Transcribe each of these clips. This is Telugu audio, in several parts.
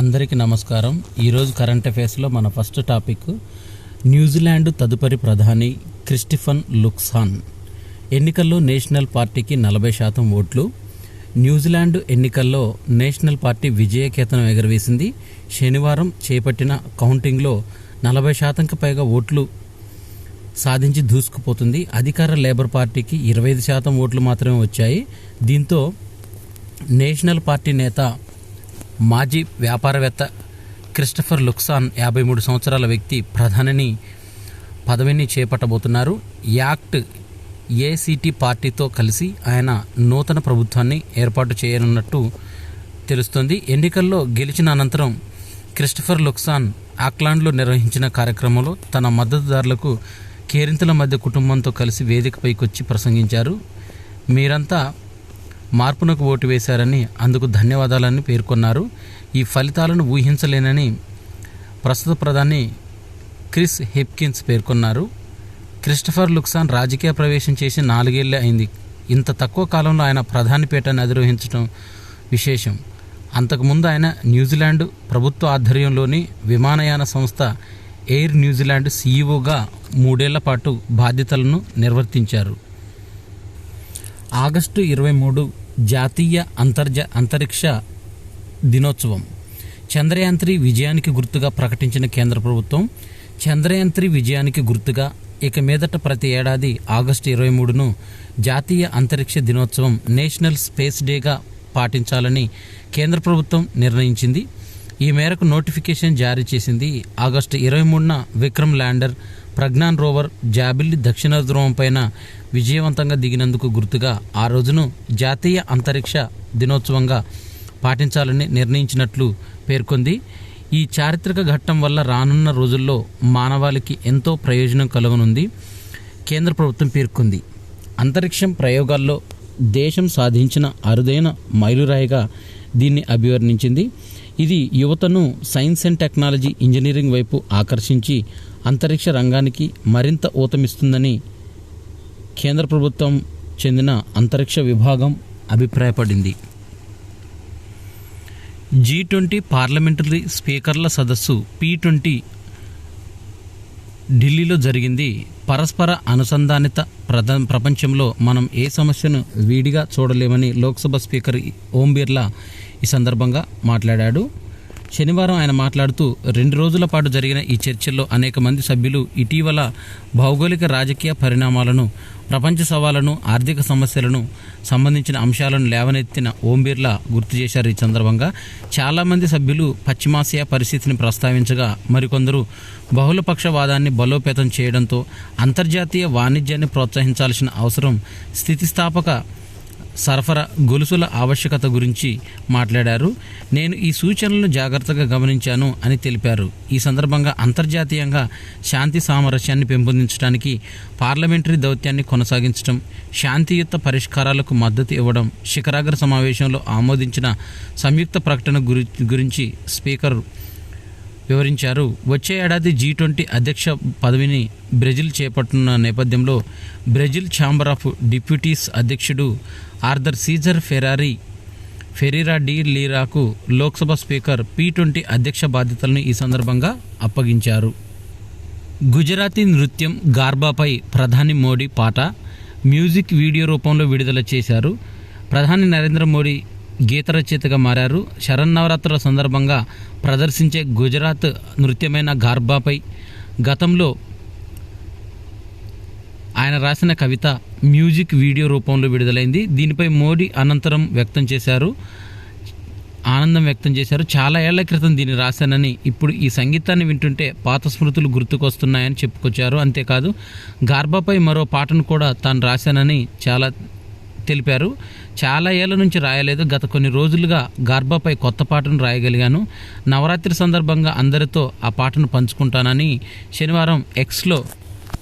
అందరికీ నమస్కారం. ఈరోజు కరెంట్ అఫైర్స్లో మన ఫస్ట్ టాపిక్ న్యూజిలాండ్ తదుపరి ప్రధాని క్రిస్టిఫన్ లుక్సాన్. ఎన్నికల్లో నేషనల్ పార్టీకి 40% ఓట్లు. న్యూజిలాండ్ ఎన్నికల్లో నేషనల్ పార్టీ విజయకేతనం ఎగరవేసింది. శనివారం చేపట్టిన కౌంటింగ్లో 40%కి పైగా ఓట్లు సాధించి దూసుకుపోతుంది. అధికార లేబర్ పార్టీకి 25% ఓట్లు మాత్రమే వచ్చాయి. దీంతో నేషనల్ పార్టీ నేత మాజీ వ్యాపారవేత్త క్రిస్టఫర్ లుక్సాన్ 53 సంవత్సరాల వ్యక్తి ప్రధాని పదవిని చేపట్టబోతున్నారు. యాక్ట్ ఏసీటీ పార్టీతో కలిసి ఆయన నూతన ప్రభుత్వాన్ని ఏర్పాటు చేయనున్నట్టు తెలుస్తోంది. ఎన్నికల్లో గెలిచిన అనంతరం క్రిస్టఫర్ లుక్సాన్ ఆక్లాండ్లో నిర్వహించిన కార్యక్రమంలో తన మద్దతుదారులకు కేరింతల మధ్య కుటుంబంతో కలిసి వేదికపైకొచ్చి ప్రసంగించారు. మీరంతా మార్పునకు ఓటు వేశారని, అందుకు ధన్యవాదాలని పేర్కొన్నారు. ఈ ఫలితాలను ఊహించలేనని ప్రస్తుత ప్రధాని క్రిస్ హెప్కిన్స్ పేర్కొన్నారు. క్రిస్టఫర్ లుక్సాన్ రాజకీయ ప్రవేశం చేసి 4 ఏళ్లే అయింది. ఇంత తక్కువ కాలంలో ఆయన ప్రధాని పీఠాన్ని అధిరోహించడం విశేషం. అంతకుముందు ఆయన న్యూజిలాండ్ ప్రభుత్వ ఆధ్వర్యంలోని విమానయాన సంస్థ ఎయిర్ న్యూజిలాండ్ సీఈఓగా 3 ఏళ్ల పాటు బాధ్యతలను నిర్వర్తించారు. ఆగస్టు 23 జాతీయ అంతరిక్ష దినోత్సవం. చంద్రయాన్-3 విజయానికి గుర్తుగా ప్రకటించిన కేంద్ర ప్రభుత్వం చంద్రయాన్-3 విజయానికి గుర్తుగా ఇక మీదట ప్రతి ఏడాది ఆగస్టు 23ను జాతీయ అంతరిక్ష దినోత్సవం నేషనల్ స్పేస్ డేగా పాటించాలని కేంద్ర ప్రభుత్వం నిర్ణయించింది. ఈ మేరకు నోటిఫికేషన్ జారీ చేసింది. ఆగస్టు 23న విక్రమ్ ల్యాండర్ ప్రజ్ఞాన్ రోవర్ జాబిల్లి దక్షిణ ధ్రువం పైన విజయవంతంగా దిగినందుకు గుర్తుగా ఆ రోజును జాతీయ అంతరిక్ష దినోత్సవంగా పాటించాలని నిర్ణయించినట్లు పేర్కొంది. ఈ చారిత్రక ఘట్టం వల్ల రానున్న రోజుల్లో మానవాళికి ఎంతో ప్రయోజనం కలుగనుంది కేంద్ర ప్రభుత్వం పేర్కొంది. అంతరిక్షం ప్రయోగాల్లో దేశం సాధించిన అరుదైన మైలురాయిగా దీన్ని అభివర్ణించింది. ఇది యువతను సైన్స్ అండ్ టెక్నాలజీ, ఇంజనీరింగ్ వైపు ఆకర్షించి అంతరిక్ష రంగానికి మరింత ఊతమిస్తుందని కేంద్ర ప్రభుత్వం చెందిన అంతరిక్ష విభాగం అభిప్రాయపడింది. G20 పార్లమెంటరీ స్పీకర్ల సదస్సు P20 ఢిల్లీలో జరిగింది. పరస్పర అనుసంధానిత ప్రపంచంలో మనం ఏ సమస్యను వీడిగా చూడలేమని లోక్సభ స్పీకర్ ఓం బిర్లా ఈ సందర్భంగా మాట్లాడాడు. శనివారం ఆయన మాట్లాడుతూ 2 రోజుల పాటు జరిగిన ఈ చర్చల్లో అనేక మంది సభ్యులు ఇటీవల భౌగోళిక రాజకీయ పరిణామాలను, ప్రపంచ సవాళ్లను, ఆర్థిక సమస్యలను సంబంధించిన అంశాలను లేవనెత్తిన ఓం బిర్లా గుర్తు చేశారు. ఈ సందర్భంగా చాలామంది సభ్యులు పశ్చిమాసియా పరిస్థితిని ప్రస్తావించగా మరికొందరు బహుళపక్షవాదాన్ని బలోపేతం చేయడంతో అంతర్జాతీయ వాణిజ్యాన్ని ప్రోత్సహించాల్సిన అవసరం, స్థితిస్థాపక సరఫరా గొలుసుల ఆవశ్యకత గురించి మాట్లాడారు. నేను ఈ సూచనలను జాగ్రత్తగా గమనించాను అని తెలిపారు. ఈ సందర్భంగా అంతర్జాతీయంగా శాంతి సామరస్యాన్ని పెంపొందించడానికి పార్లమెంటరీ దౌత్యాన్ని కొనసాగించడం, శాంతియుత పరిష్కారాలకు మద్దతు ఇవ్వడం, శిఖరాగ్ర సమావేశంలో ఆమోదించిన సంయుక్త ప్రకటన గురించి స్పీకర్ వివరించారు. వచ్చే ఏడాది G20 అధ్యక్ష పదవిని బ్రెజిల్ చేపట్టనున్న నేపథ్యంలో బ్రెజిల్ ఛాంబర్ ఆఫ్ డిప్యూటీస్ అధ్యక్షుడు ఆర్థర్ సీజర్ ఫెరీరా డి లీరాకు లోక్సభ స్పీకర్ P20 అధ్యక్ష బాధ్యతలను ఈ సందర్భంగా అప్పగించారు. గుజరాతీ నృత్యం గార్బాపై ప్రధాని మోడీ పాట మ్యూజిక్ వీడియో రూపంలో విడుదల చేశారు. ప్రధాని నరేంద్ర మోడీ గీత రచయితగా మారారు. శరన్నవరాత్రుల సందర్భంగా ప్రదర్శించే గుజరాత్ నృత్యమైన గార్బాపై గతంలో ఆయన రాసిన కవిత మ్యూజిక్ వీడియో రూపంలో విడుదలైంది. దీనిపై మోడీ ఆనందం వ్యక్తం చేశారు. చాలా ఏళ్ల క్రితం దీన్ని రాశానని, ఇప్పుడు ఈ సంగీతాన్ని వింటుంటే పాత స్మృతులు గుర్తుకొస్తున్నాయని చెప్పుకొచ్చారు. అంతేకాదు గార్బాపై మరో పాటను కూడా తాను రాశానని తెలిపారు. చాలా ఏళ్ల నుంచి రాయలేదు. గత కొన్ని రోజులుగా గార్బాపై కొత్త పాటను రాయగలిగాను. నవరాత్రి సందర్భంగా అందరితో ఆ పాటను పంచుకుంటానని శనివారం ఎక్స్లో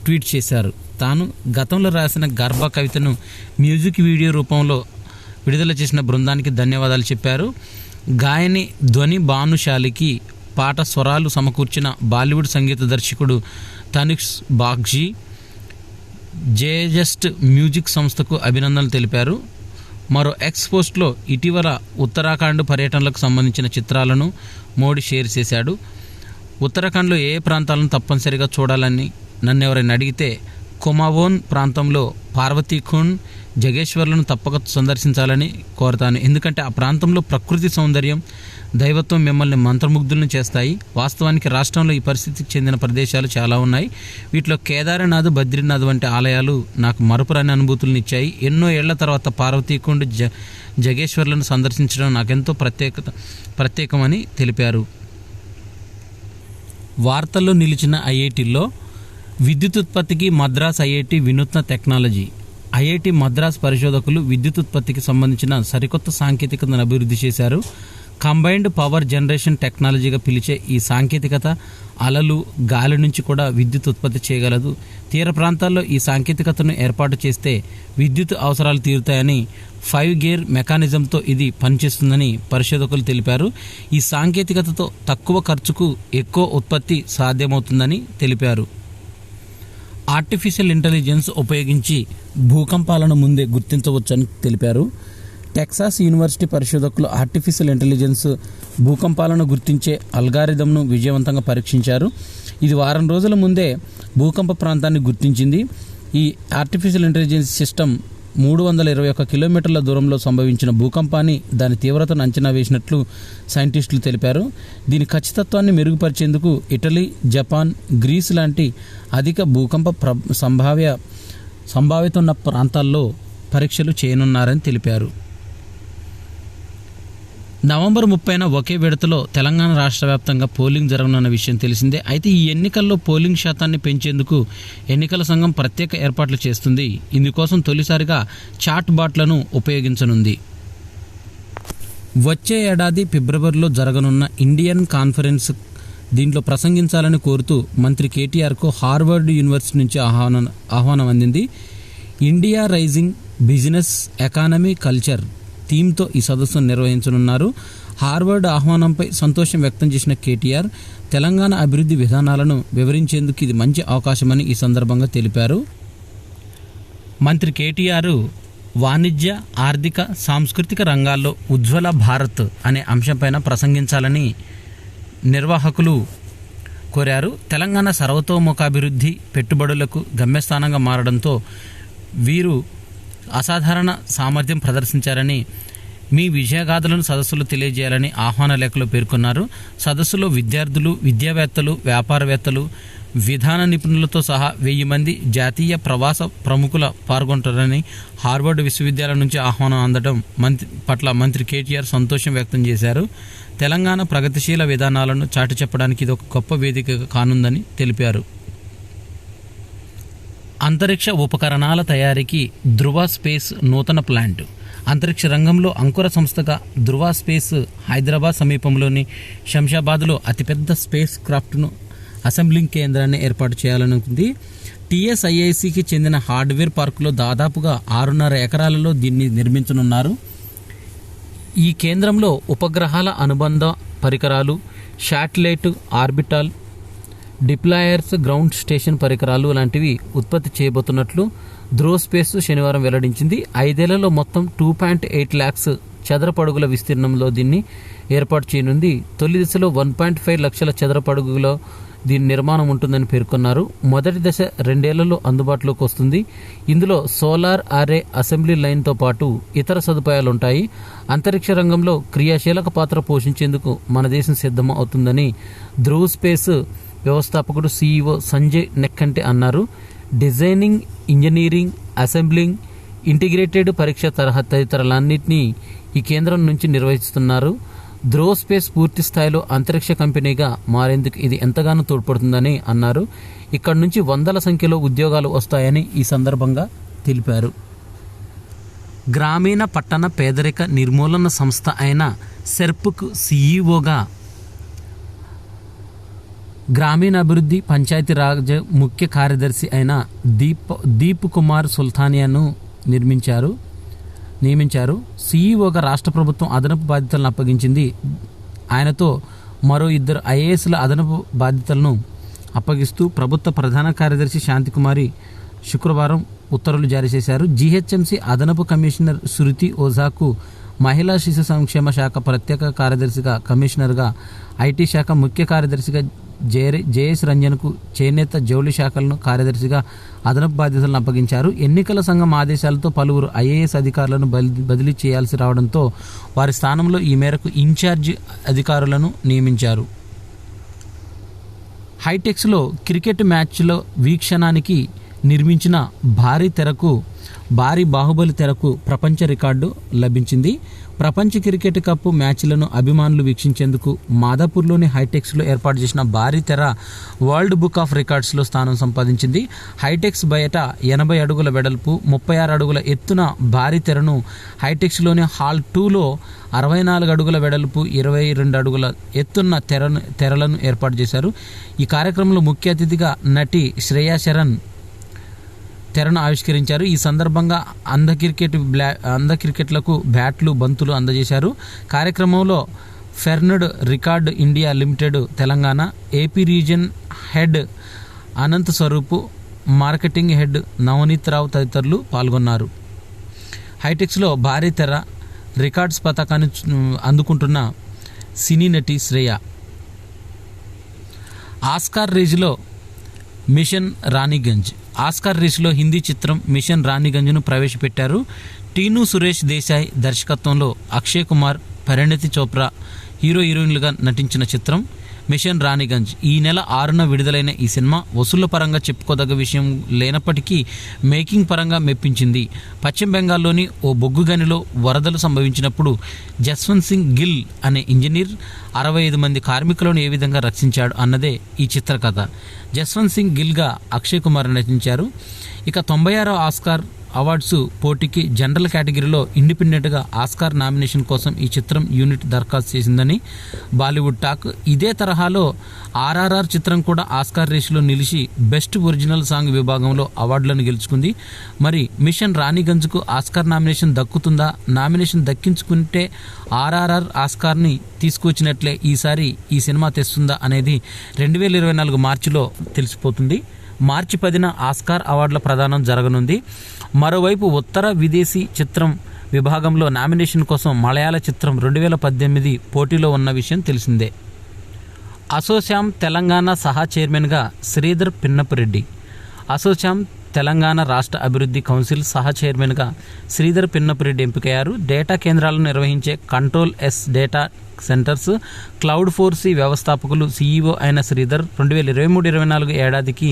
ట్వీట్ చేశారు. తాను గతంలో రాసిన గార్బా కవితను మ్యూజిక్ వీడియో రూపంలో విడుదల చేసిన బృందానికి ధన్యవాదాలు చెప్పారు. గాయని ధ్వని భానుశాలికి పాట స్వరాలు సమకూర్చిన బాలీవుడ్ సంగీత దర్శకుడు తనిష్క్ బాగ్జీ జస్ట్ మ్యూజిక్ సంస్థకు అభినందనలు తెలిపారు. మరో ఎక్స్ పోస్ట్లో ఇటీవల ఉత్తరాఖండ్ పర్యటనలకు సంబంధించిన చిత్రాలను మోడీ షేర్ చేశాడు. ఉత్తరాఖండ్లో ఏ ప్రాంతాలను తప్పనిసరిగా చూడాలని నన్ను ఎవరైనా అడిగితే కుమావోన్ ప్రాంతంలో పార్వతీఖుండ్, జగేశ్వర్లను తప్పక సందర్శించాలని కోరతాను. ఎందుకంటే ఆ ప్రాంతంలో ప్రకృతి సౌందర్యం, దైవత్వం మిమ్మల్ని మంత్రముగ్ధులను చేస్తాయి. వాస్తవానికి రాష్ట్రంలో ఈ పరిస్థితికి చెందిన ప్రదేశాలు చాలా ఉన్నాయి. వీటిలో కేదార్నాథ్, బద్రీనాథ్ వంటి ఆలయాలు నాకు మరపురాని అనుభూతులను ఇచ్చాయి. ఎన్నో ఏళ్ల తర్వాత పార్వతీఖుండ్, జగేశ్వర్లను సందర్శించడం నాకెంతో ప్రత్యేకమని తెలిపారు. వార్తల్లో నిలిచిన ఐఐటీల్లో విద్యుత్ ఉత్పత్తికి మద్రాస్ ఐఐటి వినూత్న టెక్నాలజీ. ఐఐటి మద్రాస్ పరిశోధకులు విద్యుత్ ఉత్పత్తికి సంబంధించిన సరికొత్త సాంకేతికతను అభివృద్ధి చేశారు. కంబైన్డ్ పవర్ జనరేషన్ టెక్నాలజీగా పిలిచే ఈ సాంకేతికత అలలు, గాలి నుంచి కూడా విద్యుత్ ఉత్పత్తి చేయగలదు. తీర ప్రాంతాల్లో ఈ సాంకేతికతను ఏర్పాటు చేస్తే విద్యుత్ అవసరాలు తీరుతాయని 5 గేర్ మెకానిజంతో ఇది పనిచేస్తుందని పరిశోధకులు తెలిపారు. ఈ సాంకేతికతతో తక్కువ ఖర్చుకు ఎక్కువ ఉత్పత్తి సాధ్యమవుతుందని తెలిపారు. ఆర్టిఫిషియల్ ఇంటెలిజెన్స్ ఉపయోగించి భూకంపాలను ముందే గుర్తించవచ్చని తెలిపారు. టెక్సాస్ యూనివర్సిటీ పరిశోధకులు ఆర్టిఫిషియల్ ఇంటెలిజెన్స్ భూకంపాలను గుర్తించే అల్గారిథంను విజయవంతంగా పరీక్షించారు. ఇది వారం రోజుల ముందే భూకంప ప్రాంతాన్ని గుర్తించింది. ఈ ఆర్టిఫిషియల్ ఇంటెలిజెన్స్ సిస్టమ్ 321 కిలోమీటర్ల దూరంలో సంభవించిన భూకంపాన్ని, దాని తీవ్రతను అంచనా వేసినట్లు సైంటిస్టులు తెలిపారు. దీని ఖచ్చితత్వాన్ని మెరుగుపరిచేందుకు ఇటలీ, జపాన్, గ్రీస్ లాంటి అధిక భూకంప సంభావ్యత ఉన్న ప్రాంతాల్లో పరీక్షలు చేయనున్నారని తెలిపారు. నవంబర్ 30న ఒకే విడతలో తెలంగాణ రాష్ట్ర వ్యాప్తంగా పోలింగ్ జరగనున్న విషయం తెలిసిందే. అయితే ఈ ఎన్నికల్లో పోలింగ్ శాతాన్ని పెంచేందుకు ఎన్నికల సంఘం ప్రత్యేక ఏర్పాట్లు చేస్తుంది. ఇందుకోసం తొలిసారిగా చాట్ బాట్లను ఉపయోగించనుంది. వచ్చే ఏడాది ఫిబ్రవరిలో జరగనున్న ఇండియన్ కాన్ఫరెన్స్ దీంట్లో ప్రసంగించాలని కోరుతూ మంత్రి కేటీఆర్కు హార్వర్డ్ యూనివర్సిటీ నుంచి ఆహ్వానం అందింది. India rising business, economy, culture థీమ్తో ఈ సదస్సును నిర్వహించనున్నారు. హార్వర్డ్ ఆహ్వానంపై సంతోషం వ్యక్తం చేసిన కేటీఆర్ తెలంగాణ అభివృద్ధి విధానాలను వివరించేందుకు ఇది మంచి అవకాశమని ఈ సందర్భంగా తెలిపారు. మంత్రి కేటీఆర్ వాణిజ్య, ఆర్థిక, సాంస్కృతిక రంగాల్లో ఉజ్వల భారత్ అనే అంశంపైన ప్రసంగించాలని నిర్వాహకులు కోరారు. తెలంగాణ సర్వతోముఖాభివృద్ధి, పెట్టుబడులకు గమ్యస్థానంగా మారడంతో వీరు అసాధారణ సామర్థ్యం ప్రదర్శించారని, మీ విజయగాథలను సదస్సులో తెలియజేయాలని ఆహ్వాన లేఖలో పేర్కొన్నారు. సదస్సులో విద్యార్థులు, విద్యావేత్తలు, వ్యాపారవేత్తలు, విధాన నిపుణులతో సహా 1000 మంది జాతీయ ప్రవాస ప్రముఖుల పాల్గొంటారని, హార్వర్డ్ విశ్వవిద్యాలయం నుంచి ఆహ్వానం అందడం పట్ల మంత్రి కేటీఆర్ సంతోషం వ్యక్తం చేశారు. తెలంగాణ ప్రగతిశీల విధానాలను చాటి చెప్పడానికి ఇది ఒక గొప్ప వేదిక కానుందని తెలిపారు. అంతరిక్ష ఉపకరణాల తయారీకి ధృవ స్పేస్ నూతన ప్లాంట్. అంతరిక్ష రంగంలో అంకుర సంస్థగా ధృవ స్పేస్ హైదరాబాద్ సమీపంలోని శంషాబాద్లో అతిపెద్ద స్పేస్ క్రాఫ్ట్ను అసెంబ్లింగ్ కేంద్రాన్ని ఏర్పాటు చేయాలనుకుంది. టీఎస్ఐఐసికి చెందిన హార్డ్వేర్ పార్కులో దాదాపుగా 6.5 ఎకరాలలో దీన్ని నిర్మించనున్నారు. ఈ కేంద్రంలో ఉపగ్రహాల అనుబంధ పరికరాలు, శాటిలైట్, ఆర్బిటాల్, డిప్లాయర్స్, గ్రౌండ్ స్టేషన్ పరికరాలు లాంటివి ఉత్పత్తి చేయబోతున్నట్లు ధృవ స్పేస్ శనివారం వెల్లడించింది. 5 ఏళ్లలో మొత్తం 2.8 lakhs చదరపు అడుగుల విస్తీర్ణంలో దీన్ని ఏర్పాటు చేయనుంది. తొలి దశలో 1.5 లక్షల చదరపు అడుగులో దీని నిర్మాణం ఉంటుందని పేర్కొన్నారు. మొదటి దశ 2 ఏళ్లలో అందుబాటులోకి వస్తుంది. ఇందులో సోలార్ ఆరే అసెంబ్లీ లైన్తో పాటు ఇతర సదుపాయాలు ఉంటాయి. అంతరిక్ష రంగంలో క్రియాశీలక పాత్ర పోషించేందుకు మన దేశం సిద్ధం అవుతుందని ధృవ స్పేస్ వ్యవస్థాపకుడు CEO సంజయ్ నెక్కంటే అన్నారు. డిజైనింగ్, ఇంజనీరింగ్, అసెంబ్లింగ్, ఇంటిగ్రేటెడ్ పరీక్ష తదితరాలన్నింటినీ ఈ కేంద్రం నుంచి నిర్వహిస్తున్నారు. ధృవ స్పేస్ పూర్తి స్థాయిలో అంతరిక్ష కంపెనీగా మారేందుకు ఇది ఎంతగానో తోడ్పడుతుందని అన్నారు. ఇక్కడి నుంచి వందల సంఖ్యలో ఉద్యోగాలు వస్తాయని ఈ సందర్భంగా తెలిపారు. గ్రామీణ పట్టణ పేదరిక నిర్మూలన సంస్థ అయిన సెర్ప్కు CEOగా గ్రామీణాభివృద్ధి, పంచాయతీరాజ్ ముఖ్య కార్యదర్శి అయిన దీప్ కుమార్ సుల్తానియాను నియమించారు. CEOగా రాష్ట్ర ప్రభుత్వం అదనపు బాధ్యతలను అప్పగించింది. ఆయనతో మరో 2 IASల అదనపు బాధ్యతలను అప్పగిస్తూ ప్రభుత్వ ప్రధాన కార్యదర్శి శాంతికుమారి శుక్రవారం ఉత్తర్వులు జారీ చేశారు. జీహెచ్ఎంసీ అదనపు కమిషనర్ శృతి ఓజాకు మహిళా శిశు సంక్షేమ శాఖ ప్రత్యేక కార్యదర్శిగా, కమిషనర్గా, ఐటీ శాఖ ముఖ్య కార్యదర్శిగా జేఎస్ రంజన్కు చేనేత జౌళి శాఖలను కార్యదర్శిగా అదనపు బాధ్యతలను అప్పగించారు. ఎన్నికల సంఘం ఆదేశాలతో పలువురు ఐఏఎస్ అధికారులను బదిలీ చేయాల్సి రావడంతో వారి స్థానంలో ఈ మేరకు ఇన్ఛార్జి అధికారులను నియమించారు. హైటెక్స్లో క్రికెట్ మ్యాచ్లో వీక్షణానికి నిర్మించిన భారీ బాహుబలి తెరకు ప్రపంచ రికార్డు లభించింది. ప్రపంచ క్రికెట్ కప్ మ్యాచ్లను అభిమానులు వీక్షించేందుకు మాదాపూర్లోని హైటెక్స్లో ఏర్పాటు చేసిన భారీ తెర వరల్డ్ బుక్ ఆఫ్ రికార్డ్స్లో స్థానం సంపాదించింది. హైటెక్స్ బయట 80 అడుగుల వెడల్పు, 36 అడుగుల ఎత్తున భారీ తెరను హైటెక్స్లోని హాల్ 2లో 64 అడుగుల వెడల్పు, 22 అడుగుల ఎత్తున్న తెరలను ఏర్పాటు చేశారు. ఈ కార్యక్రమంలో ముఖ్య అతిథిగా నటి శ్రేయా శరణ్ తెరను ఆవిష్కరించారు. ఈ సందర్భంగా అంధ క్రికెట్లకు బ్యాట్లు, బంతులు అందజేశారు. కార్యక్రమంలో Pernod Ricard India limited Telangana, AP region head Anant Swaroop, marketing head Navneet Rao తదితరులు పాల్గొన్నారు. హైటెక్స్లో భారీ తెర రికార్డ్స్ పతాకాన్ని అందుకుంటున్న సినీ నటి శ్రేయ. ఆస్కార్ రేజ్లో మిషన్ రాణిగంజ్. ఆస్కార్ రేస్లో హిందీ చిత్రం మిషన్ రాణిగంజ్ను ప్రవేశపెట్టారు. టీను సురేష్ దేశాయ్ దర్శకత్వంలో అక్షయ్ కుమార్, పరిణితి చోప్రా హీరోయిన్లుగా నటించిన చిత్రం మిషన్ రాణిగంజ్. ఈ నెల 6న విడుదలైన ఈ సినిమా వసూళ్ల పరంగా చెప్పుకోదగ్గ విషయం లేనప్పటికీ మేకింగ్ పరంగా మెప్పించింది. పశ్చిమ బెంగాల్లోని ఓ బొగ్గు గనిలో వరదలు సంభవించినప్పుడు జస్వంత్ సింగ్ గిల్ అనే ఇంజనీర్ 65 మంది కార్మికులను ఏ విధంగా రక్షించాడు అన్నదే ఈ చిత్ర కథ. జస్వంత్ సింగ్ గిల్గా అక్షయ్ కుమార్ నటించారు. ఇక 96వ ఆస్కార్ అవార్డ్స్ పోటీకి జనరల్ కేటగిరీలో ఇండిపెండెంట్గా ఆస్కార్ నామినేషన్ కోసం ఈ చిత్రం యూనిట్ దరఖాస్తు చేసిందని బాలీవుడ్ టాక్. ఇదే తరహాలో ఆర్ఆర్ఆర్ చిత్రం కూడా ఆస్కార్ రేసులో నిలిచి బెస్ట్ ఒరిజినల్ సాంగ్ విభాగంలో అవార్డులను గెలుచుకుంది. మరి మిషన్ రాణిగంజ్కు ఆస్కార్ నామినేషన్ దక్కుతుందా? నామినేషన్ దక్కించుకుంటే ఆర్ఆర్ఆర్ ఆస్కార్ని తీసుకొచ్చినట్లే ఈసారి ఈ సినిమా తెస్తుందా అనేది 2024 మార్చిలో తెలిసిపోతుంది. మార్చి 10న ఆస్కార్ అవార్డుల ప్రదానం జరగనుంది. మరోవైపు ఉత్తర విదేశీ చిత్రం విభాగంలో నామినేషన్ కోసం మలయాళ చిత్రం 2018 పోటీలో ఉన్న విషయం తెలిసిందే. అసోచామ్ తెలంగాణ సహా చైర్మన్గా శ్రీధర్ పిన్నపరెడ్డి. అసోచామ్ తెలంగాణ రాష్ట్ర అభివృద్ధి కౌన్సిల్ సహా చైర్మన్గా శ్రీధర్ పిన్నపరెడ్డి ఎంపికయ్యారు. డేటా కేంద్రాలను నిర్వహించే control S data centers cloud four C వ్యవస్థాపకులు సీఈఓ అయిన శ్రీధర్ 2023-24 ఏడాదికి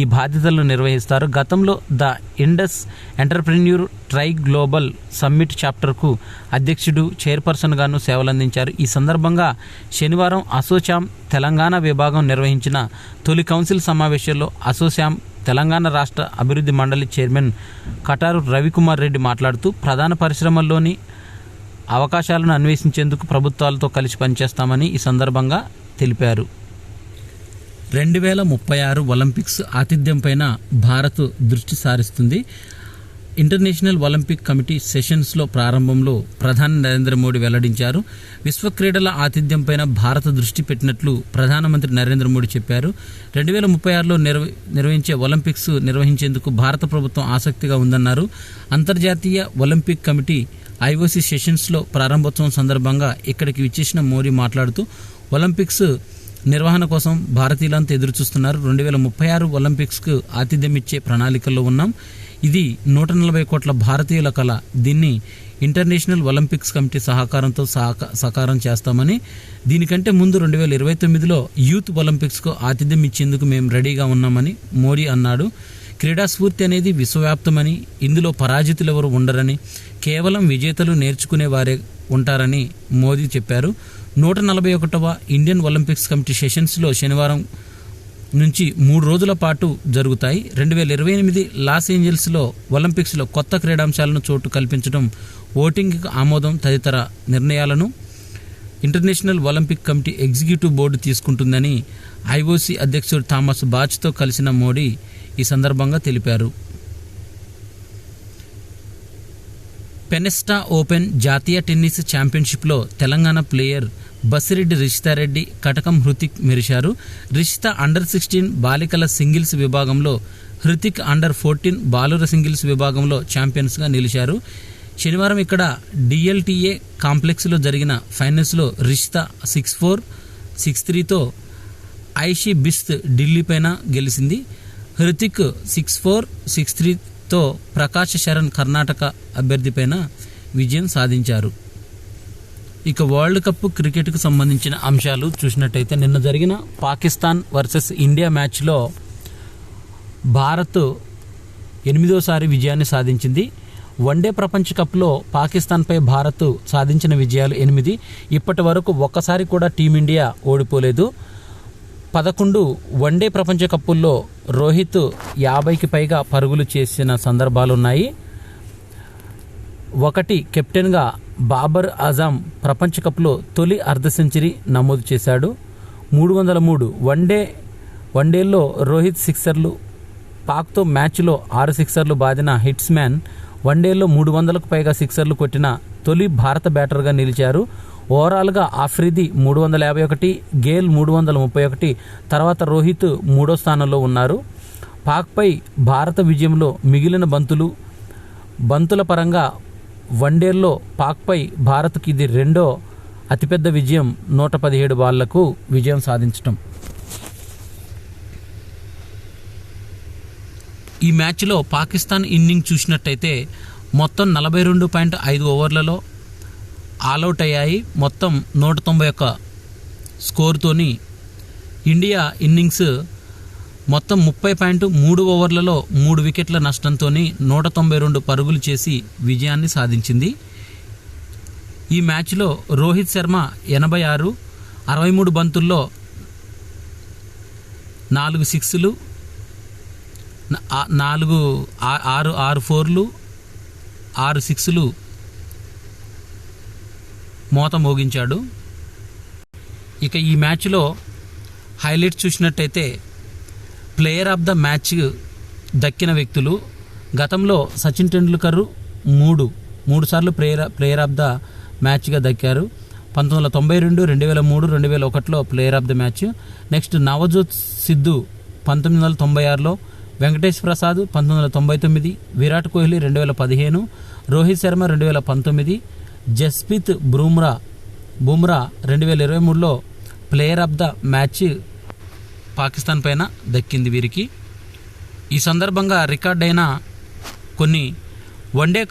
ఈ బాధ్యతలను నిర్వహిస్తారు. గతంలో ద ఇండస్ ఎంటర్ప్రెన్యూర్ ట్రై గ్లోబల్ సమ్మిట్ చాప్టర్కు అధ్యక్షుడు, చైర్పర్సన్గాను సేవలందించారు. ఈ సందర్భంగా శనివారం అసోచామ్ తెలంగాణ విభాగం నిర్వహించిన తొలి కౌన్సిల్ సమావేశంలో అసోచామ్ తెలంగాణ రాష్ట్ర అభివృద్ధి మండలి చైర్మన్ కటారు రవికుమార్ రెడ్డి మాట్లాడుతూ ప్రధాన పరిశ్రమల్లోని అవకాశాలను అన్వేషించేందుకు ప్రభుత్వాలతో కలిసి పనిచేస్తామని ఈ సందర్భంగా తెలిపారు. 2036 ఒలింపిక్స్ ఆతిథ్యంపైన భారత్ దృష్టి సారిస్తుంది. ఇంటర్నేషనల్ ఒలింపిక్ కమిటీ సెషన్స్లో ప్రారంభంలో ప్రధాని నరేంద్ర మోడీ వెల్లడించారు. విశ్వ క్రీడల ఆతిథ్యంపైన భారత దృష్టి పెట్టినట్లు ప్రధానమంత్రి నరేంద్ర మోడీ చెప్పారు. 2036లో నిర్వహించే ఒలింపిక్స్ నిర్వహించేందుకు భారత ప్రభుత్వం ఆసక్తిగా ఉందన్నారు. అంతర్జాతీయ ఒలింపిక్ కమిటీ ఐఓసీ సెషన్స్లో ప్రారంభోత్సవం సందర్భంగా ఇక్కడికి విచ్చేసిన మోడీ మాట్లాడుతూ ఒలింపిక్స్ నిర్వహణ కోసం భారతీయులంతా ఎదురుచూస్తున్నారు. 2036 ఒలింపిక్స్కు ఆతిథ్యం ఇచ్చే ప్రణాళికల్లో ఉన్నాం. ఇది 140 కోట్ల భారతీయుల కళ. దీన్ని ఇంటర్నేషనల్ ఒలింపిక్స్ కమిటీ సహకారంతో సాకారం చేస్తామని, దీనికంటే ముందు 2029లో యూత్ ఒలింపిక్స్కు ఆతిథ్యం ఇచ్చేందుకు మేము రెడీగా ఉన్నామని మోడీ అన్నాడు. క్రీడా స్ఫూర్తి అనేది విశ్వవ్యాప్తమని, ఇందులో పరాజితులు ఎవరు ఉండరని, కేవలం విజేతలు నేర్చుకునే వారే ఉంటారని మోదీ చెప్పారు. 141వ ఇండియన్ ఒలింపిక్స్ కమిటీ సెషన్స్లో శనివారం నుంచి 3 రోజుల పాటు జరుగుతాయి. 2028 లాస్ ఏంజల్స్లో ఒలింపిక్స్లో కొత్త క్రీడాంశాలను చోటు కల్పించడం, ఓటింగ్కి ఆమోదం తదితర నిర్ణయాలను international Olympic committee executive board తీసుకుంటుందని ఐఓసీ అధ్యక్షుడు థామస్ బాచ్తో కలిసిన మోడీ ఈ సందర్భంగా తెలిపారు. ఫెనెస్టా ఓపెన్ జాతీయ టెన్నిస్ ఛాంపియన్షిప్లో తెలంగాణ ప్లేయర్ బసిరెడ్డి రిషితారెడ్డి, కటకం హృతిక్ మెరిశారు. రిషిత అండర్-16 బాలికల సింగిల్స్ విభాగంలో, హృతిక్ అండర్-14 బాలుర సింగిల్స్ విభాగంలో ఛాంపియన్స్గా నిలిచారు. శనివారం ఇక్కడ డిఎల్టీఏ కాంప్లెక్స్లో జరిగిన ఫైనల్స్లో రిషిత 6-4, 6-3తో ఐషీ బిస్త్ ఢిల్లీపైన గెలిచింది. హృతిక్ 6-4, 6-3తో ప్రకాశ్ శరణ్ కర్ణాటక అభ్యర్థిపైన విజయం సాధించారు. ఇక వరల్డ్ కప్ క్రికెట్కు సంబంధించిన అంశాలు చూసినట్టయితే నిన్న జరిగిన పాకిస్తాన్ వర్సెస్ ఇండియా మ్యాచ్లో భారత్ 8వ విజయాన్ని సాధించింది. వన్డే ప్రపంచ కప్లో పాకిస్తాన్పై భారత్ సాధించిన విజయాలు 8. ఇప్పటి వరకు ఒక్కసారి కూడా టీమిండియా ఓడిపోలేదు. 11 వన్డే ప్రపంచ కప్పుల్లో రోహిత్ 50కి పైగా పరుగులు చేసిన సందర్భాలున్నాయి. 1 కెప్టెన్గా బాబర్ ఆజం ప్రపంచ కప్లో తొలి అర్ధ సెంచరీ నమోదు చేశాడు. 303 వన్డేల్లో రోహిత్ సిక్సర్లు, పాక్తో మ్యాచ్లో 6 సిక్సర్లు బాదిన హిట్స్ మ్యాన్ వన్డేల్లో 300కు పైగా సిక్సర్లు కొట్టిన తొలి భారత బ్యాటర్గా నిలిచారు. ఓవరాల్గా ఆఫ్రిది 351, గేల్ 331, తర్వాత రోహిత్ 3వ స్థానంలో ఉన్నారు. పాక్పై భారత విజయంలో మిగిలిన బంతుల పరంగా వన్డేల్లో పాక్పై భారత్కి ఇది 2వ అతిపెద్ద విజయం. 117 బాళ్లకు విజయం సాధించటం. ఈ మ్యాచ్లో పాకిస్తాన్ ఇన్నింగ్ చూసినట్టయితే మొత్తం 42.5 ఓవర్లలో ఆల్అవుట్ అయ్యాయి. మొత్తం 191 స్కోరుతోని ఇండియా ఇన్నింగ్స్ మొత్తం 30.3 ఓవర్లలో 3 వికెట్ల నష్టంతో 192 పరుగులు చేసి విజయాన్ని సాధించింది. ఈ మ్యాచ్లో రోహిత్ శర్మ 86, 63 బంతుల్లో 4 సిక్స్లు, 6 ఫోర్లు, 6 సిక్స్లు మోత మోగించాడు. ఇక ఈ మ్యాచ్లో హైలైట్స్ చూసినట్టయితే ప్లేయర్ ఆఫ్ ద మ్యాచ్ దక్కిన వ్యక్తులు గతంలో సచిన్ టెండూల్కర్ 3 సార్లు ప్లేయర్ ఆఫ్ ద మ్యాచ్గా దక్కారు. 1992, 2003, 2001లో player of the match. Next Navjot Sidhu 1996లో, వెంకటేష్ ప్రసాద్ 1999, విరాట్ కోహ్లీ 2015, రోహిత్ శర్మ 2019, జస్ప్రీత్ బుమ్రా 2023లో player of the match Pakistan పైన దక్కింది వీరికి. ఈ సందర్భంగా రికార్డ్ అయిన కొన్ని వన్డే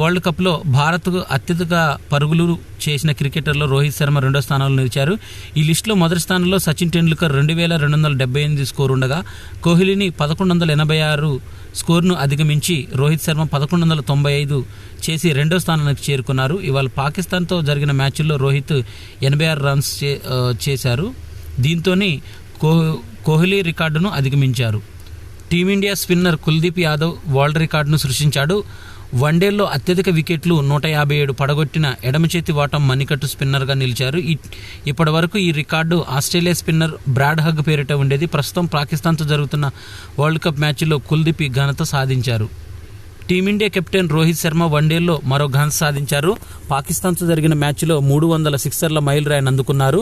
వరల్డ్ కప్లో భారత్కు అత్యధిక పరుగులు చేసిన క్రికెటర్లో రోహిత్ శర్మ 2వ స్థానంలో నిలిచారు. ఈ లిస్టులో మొదటి స్థానంలో సచిన్ టెండూల్కర్ 2278 స్కోరు ఉండగా, కోహ్లీని 1186 స్కోర్ను అధిగమించి రోహిత్ శర్మ 1195 చేసి 2వ స్థానానికి చేరుకున్నారు. ఇవాళ పాకిస్తాన్తో జరిగిన మ్యాచ్ల్లో రోహిత్ 86 రన్స్ చేశారు. దీంతో కోహ్లీ రికార్డును అధిగమించారు. Team India spinner Kuldeep Yadav world రికార్డును సృష్టించాడు. వన్డేల్లో అత్యధిక వికెట్లు 157 పడగొట్టిన ఎడమ చేతి వాటం మణికట్టు స్పిన్నర్గా నిలిచారు. ఇప్పటి వరకు ఈ record Australia spinner Brad Hogg పేరిట ఉండేది. ప్రస్తుతం పాకిస్తాన్తో జరుగుతున్న వరల్డ్ కప్ మ్యాచ్లో కుల్దీప్ ఈ ఘనత సాధించారు. టీమిండియా కెప్టెన్ రోహిత్ శర్మ వన్డేల్లో మరో ఘనత సాధించారు. పాకిస్తాన్తో జరిగిన మ్యాచ్లో 300 సిక్సర్ల మైలురాయిని అందుకున్నారు.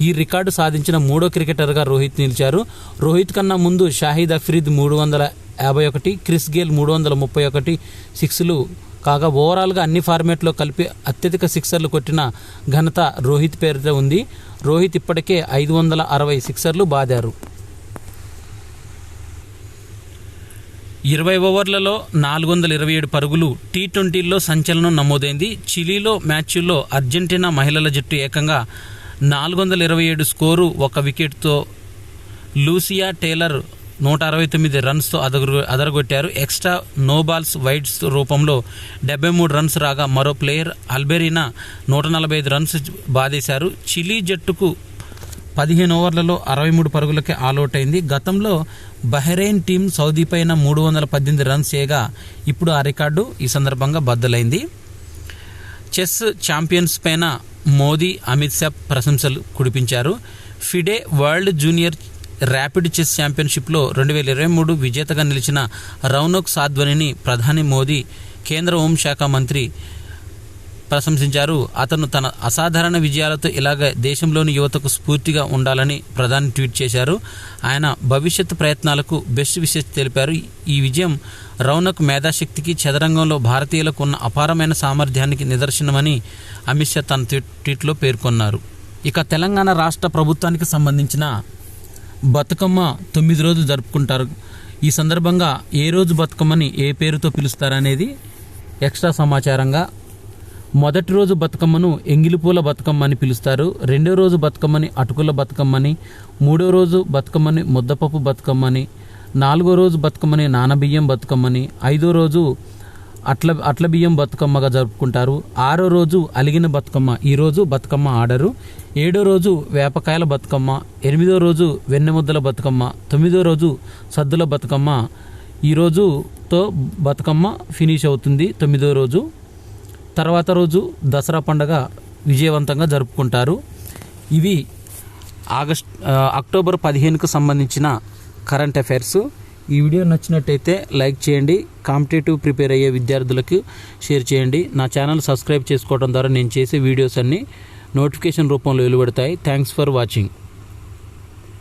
ఈ రికార్డు సాధించిన 3వ క్రికెటర్గా రోహిత్ నిలిచారు. రోహిత్ కన్నా ముందు షాహిద్ అఫ్రీద్ 351, క్రిస్ గేల్ 331 సిక్స్లు కాగా ఓవరాల్గా అన్ని ఫార్మాట్లో కలిపి అత్యధిక సిక్సర్లు కొట్టిన ఘనత రోహిత్ పేరిట ఉంది. రోహిత్ ఇప్పటికే 560 సిక్సర్లు బాదారు. 20 ఓవర్లలో 427 పరుగులు టీ20లో సంచలనం నమోదైంది. చిలీలో మ్యాచ్లో అర్జెంటీనా మహిళల జట్టు ఏకంగా 427 స్కోరు 1 వికెట్తో లూసియా టేలర్ 169 రన్స్తో అదరగొట్టారు. ఎక్స్ట్రా నో బాల్స్ వైడ్స్ రూపంలో 73 రన్స్ రాగా మరో ప్లేయర్ అల్బెరీనా 145 రన్స్ బాదేశారు. చిలీ జట్టుకు 15 ఓవర్లలో 63 పరుగులకే ఆల్అవుట్ అయింది. గతంలో బహ్రెయిన్ టీం సౌదీ పైన 318 రన్స్ చేయగా ఇప్పుడు ఆ రికార్డు ఈ సందర్భంగా బద్దలైంది. చెస్ ఛాంపియన్స్ పైన మోదీ, అమిత్ షా ప్రశంసలు కురిపించారు. FIDE world junior rapid chess ఛాంపియన్షిప్లో 2023 విజేతగా నిలిచిన రౌనక్ సాధ్వనిని ప్రధాని మోదీ, కేంద్ర హోంశాఖ మంత్రి ప్రశంసించారు. అతను తన అసాధారణ విజయాలతో ఇలాగ దేశంలోని యువతకు స్ఫూర్తిగా ఉండాలని ప్రధాని ట్వీట్ చేశారు. ఆయన భవిష్యత్తు ప్రయత్నాలకు బెస్ట్ విషెస్ తెలిపారు. ఈ విజయం రౌనక్ మేధాశక్తికి, చదరంగంలో భారతీయులకు ఉన్న అపారమైన సామర్థ్యానికి నిదర్శనమని అమిత్ షా తన ట్వీట్లో పేర్కొన్నారు. ఇక తెలంగాణ రాష్ట్ర ప్రభుత్వానికి సంబంధించిన బతుకమ్మ 9 రోజులు జరుపుకుంటారు. ఈ సందర్భంగా ఏ రోజు బతుకమ్మని ఏ పేరుతో పిలుస్తారనేది ఎక్స్ట్రా సమాచారంగా, మొదటి రోజు బతుకమ్మను ఎంగిలిపూల బతుకమ్మ అని పిలుస్తారు. రెండో రోజు బతుకమ్మని అటుకుల బతుకమ్మని, మూడో రోజు బతుకమ్మని ముద్దపప్పు బతుకమ్మని, నాలుగో రోజు బతుకమ్మని నానబియ్యం బతుకమ్మని, ఐదో రోజు అట్ల బియ్యం బతుకమ్మగా జరుపుకుంటారు. ఆరో రోజు అలిగిన బతుకమ్మ, ఈరోజు బతుకమ్మ ఆడరు. ఏడో రోజు వేపకాయల బతుకమ్మ, ఎనిమిదో రోజు వెన్నెముద్దల బతుకమ్మ, తొమ్మిదో రోజు సద్దుల బతుకమ్మ. ఈ రోజుతో బతుకమ్మ ఫినిష్ అవుతుంది. 9వ రోజు తర్వాత రోజు దసరా పండుగ విజయవంతంగా జరుపుకుంటారు. ఇవి అక్టోబర్ 15కు సంబంధించిన కరెంట్ అఫైర్స్. ఈ వీడియో నచ్చినట్టయితే లైక్ చేయండి. కాంపిటేటివ్ ప్రిపేర్ అయ్యే విద్యార్థులకు షేర్ చేయండి. నా ఛానల్ సబ్స్క్రైబ్ చేసుకోవడం ద్వారా నేను చేసే వీడియోస్ అన్నీ నోటిఫికేషన్ రూపంలో వెలువడతాయి. Thanks for watching.